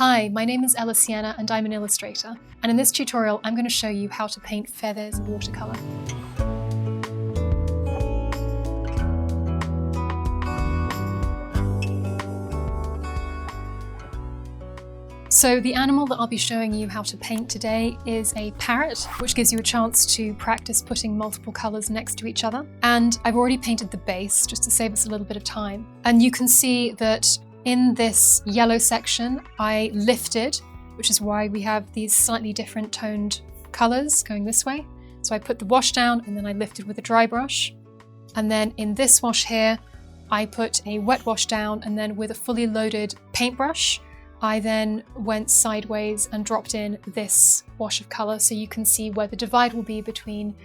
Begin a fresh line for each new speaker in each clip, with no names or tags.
Hi, my name is Ella Sienna and I'm an illustrator, and in this tutorial I'm going to show you how to paint feathers in watercolor. So the animal that I'll be showing you how to paint today is a parrot, which gives you a chance to practice putting multiple colours next to each other. And I've already painted the base just to save us a little bit of time. And you can see that in this yellow section, I lifted, which is why we have these slightly different toned colours going this way. So I put the wash down and then I lifted with a dry brush. And then in this wash here, I put a wet wash down, and then with a fully loaded paintbrush, I then went sideways and dropped in this wash of colour so you can see where the divide will be between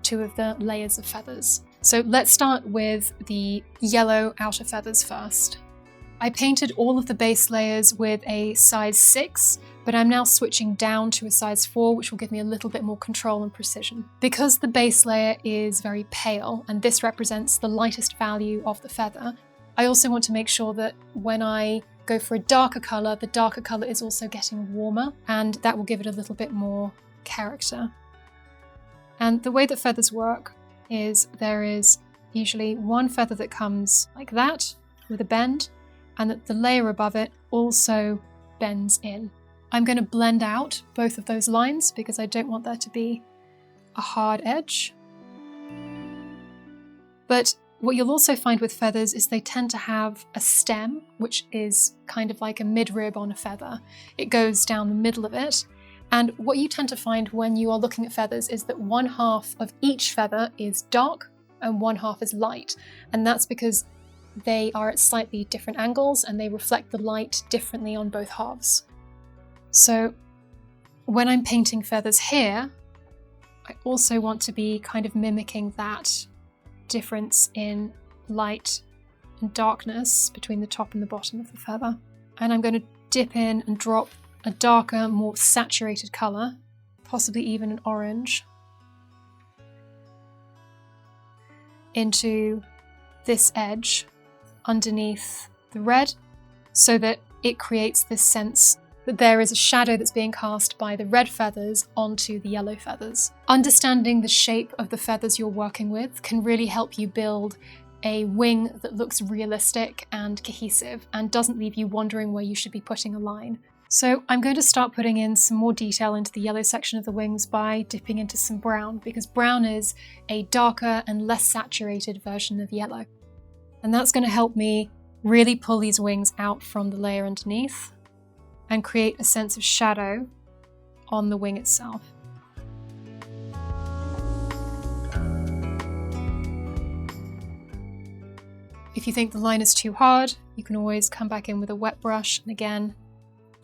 two of the layers of feathers. So let's start with the yellow outer feathers first. I painted all of the base layers with a size 6, but I'm now switching down to a size 4, which will give me a little bit more control and precision. Because the base layer is very pale, and this represents the lightest value of the feather, I also want to make sure that when I go for a darker colour, the darker colour is also getting warmer, and that will give it a little bit more character. And the way that feathers work is there is usually one feather that comes like that with a bend, and that the layer above it also bends in. I'm going to blend out both of those lines because I don't want there to be a hard edge. But what you'll also find with feathers is they tend to have a stem, which is kind of like a midrib on a feather. It goes down the middle of it. And what you tend to find when you are looking at feathers is that one half of each feather is dark and one half is light. And that's because they are at slightly different angles and they reflect the light differently on both halves. So when I'm painting feathers here, I also want to be kind of mimicking that difference in light and darkness between the top and the bottom of the feather. And I'm going to dip in and drop a darker, more saturated colour, possibly even an orange, into this edge underneath the red, so that it creates this sense that there is a shadow that's being cast by the red feathers onto the yellow feathers. Understanding the shape of the feathers you're working with can really help you build a wing that looks realistic and cohesive and doesn't leave you wondering where you should be putting a line. So I'm going to start putting in some more detail into the yellow section of the wings by dipping into some brown, because brown is a darker and less saturated version of yellow. And that's going to help me really pull these wings out from the layer underneath and create a sense of shadow on the wing itself. If you think the line is too hard, you can always come back in with a wet brush and again,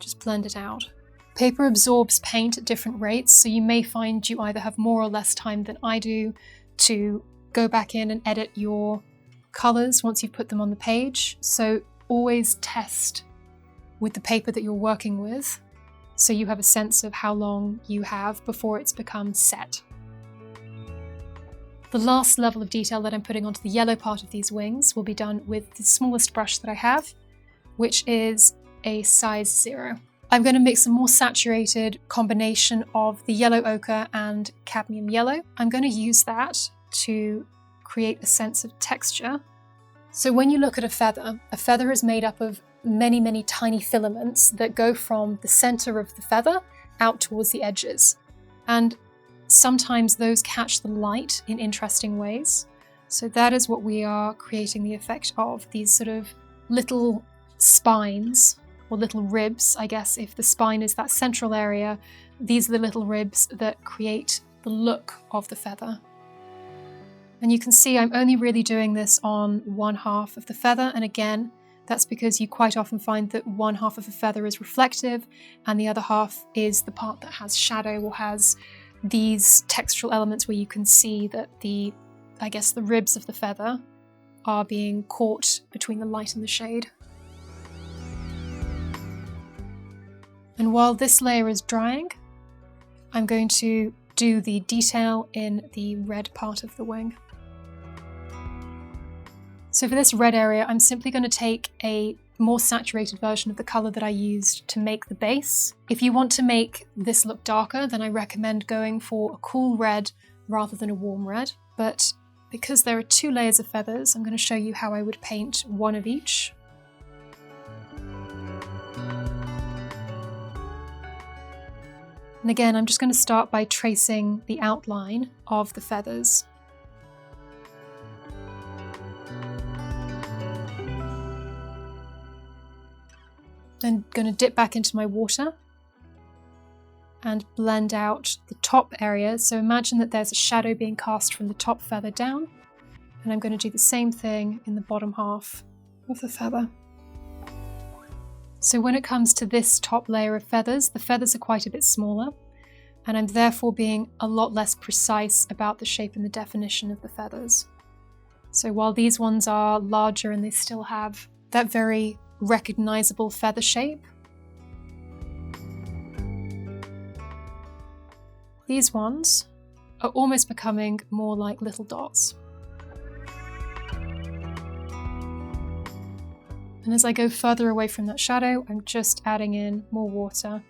just blend it out. Paper absorbs paint at different rates, so you may find you either have more or less time than I do to go back in and edit your colours once you've put them on the page. So always test with the paper that you're working with, so you have a sense of how long you have before it's become set. The last level of detail that I'm putting onto the yellow part of these wings will be done with the smallest brush that I have, which is a size 0. I'm going to mix a more saturated combination of the yellow ochre and cadmium yellow. I'm going to use that to create a sense of texture. So when you look at a feather is made up of many, many tiny filaments that go from the center of the feather out towards the edges. And sometimes those catch the light in interesting ways. So that is what we are creating the effect of, these sort of little spines, or little ribs, I guess. If the spine is that central area, these are the little ribs that create the look of the feather. And you can see I'm only really doing this on one half of the feather, and again, that's because you quite often find that one half of a feather is reflective and the other half is the part that has shadow or has these textural elements where you can see that the ribs of the feather are being caught between the light and the shade. And while this layer is drying, I'm going to do the detail in the red part of the wing. So for this red area, I'm simply going to take a more saturated version of the colour that I used to make the base. If you want to make this look darker, then I recommend going for a cool red rather than a warm red. But because there are 2 layers of feathers, I'm going to show you how I would paint one of each. And again, I'm just going to start by tracing the outline of the feathers. Then going to dip back into my water and blend out the top area. So imagine that there's a shadow being cast from the top feather down, and I'm going to do the same thing in the bottom half of the feather. So when it comes to this top layer of feathers, the feathers are quite a bit smaller, and I'm therefore being a lot less precise about the shape and the definition of the feathers. So while these ones are larger and they still have that very recognizable feather shape, these ones are almost becoming more like little dots. And as I go further away from that shadow, I'm just adding in more water.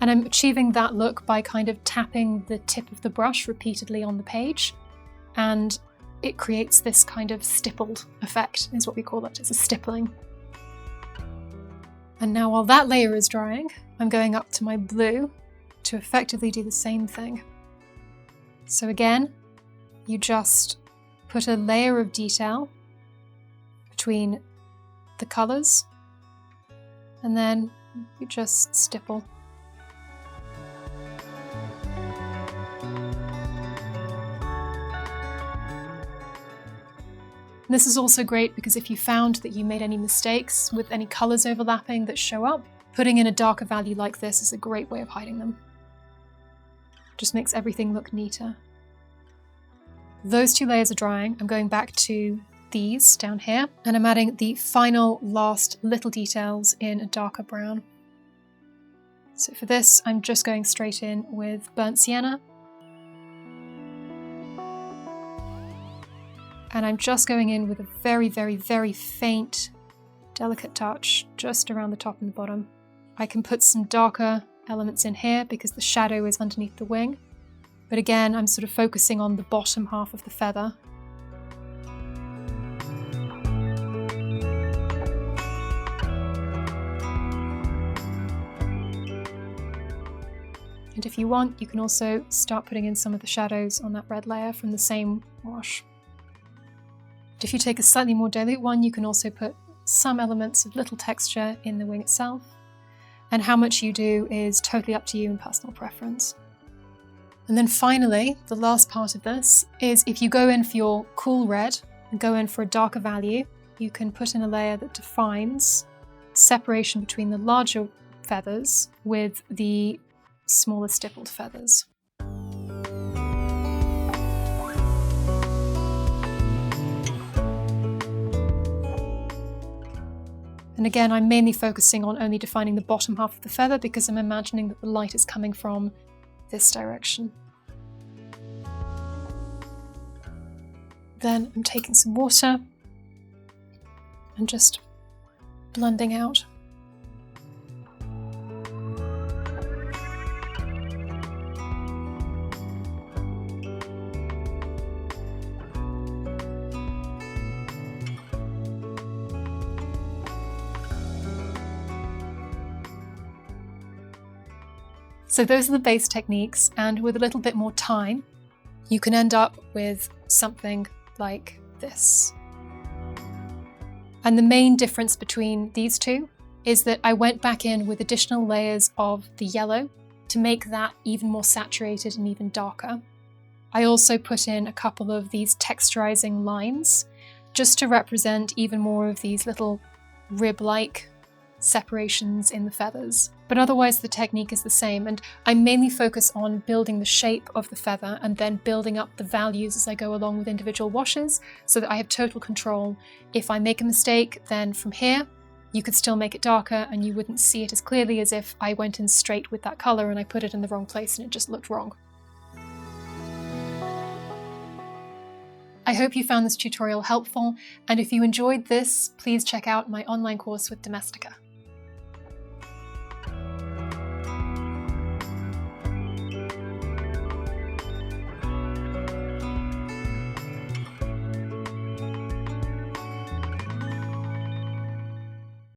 And I'm achieving that look by kind of tapping the tip of the brush repeatedly on the page, and it creates this kind of stippled effect, is what we call it. It's a stippling. And now while that layer is drying, I'm going up to my blue to effectively do the same thing. So again, you just put a layer of detail between the colours, and then you just stipple. This is also great because if you found that you made any mistakes with any colours overlapping that show up, putting in a darker value like this is a great way of hiding them. Just makes everything look neater. Those 2 layers are drying. I'm going back to these down here, and I'm adding the final last little details in a darker brown. So for this, I'm just going straight in with burnt sienna. And I'm just going in with a very, very, very faint, delicate touch just around the top and the bottom. I can put some darker elements in here because the shadow is underneath the wing. But again, I'm sort of focusing on the bottom half of the feather. And if you want, you can also start putting in some of the shadows on that red layer from the same wash. If you take a slightly more dilute one, you can also put some elements of little texture in the wing itself. And how much you do is totally up to you and personal preference. And then finally, the last part of this is if you go in for your cool red and go in for a darker value, you can put in a layer that defines separation between the larger feathers with the smaller stippled feathers. And again, I'm mainly focusing on only defining the bottom half of the feather because I'm imagining that the light is coming from this direction. Then I'm taking some water and just blending out. So those are the base techniques, and with a little bit more time, you can end up with something like this. And the main difference between these two is that I went back in with additional layers of the yellow to make that even more saturated and even darker. I also put in a couple of these texturizing lines just to represent even more of these little rib-like separations in the feathers. But otherwise the technique is the same, and I mainly focus on building the shape of the feather and then building up the values as I go along with individual washes so that I have total control. If I make a mistake, then from here you could still make it darker and you wouldn't see it as clearly as if I went in straight with that colour and I put it in the wrong place and it just looked wrong. I hope you found this tutorial helpful, and if you enjoyed this, please check out my online course with Domestika.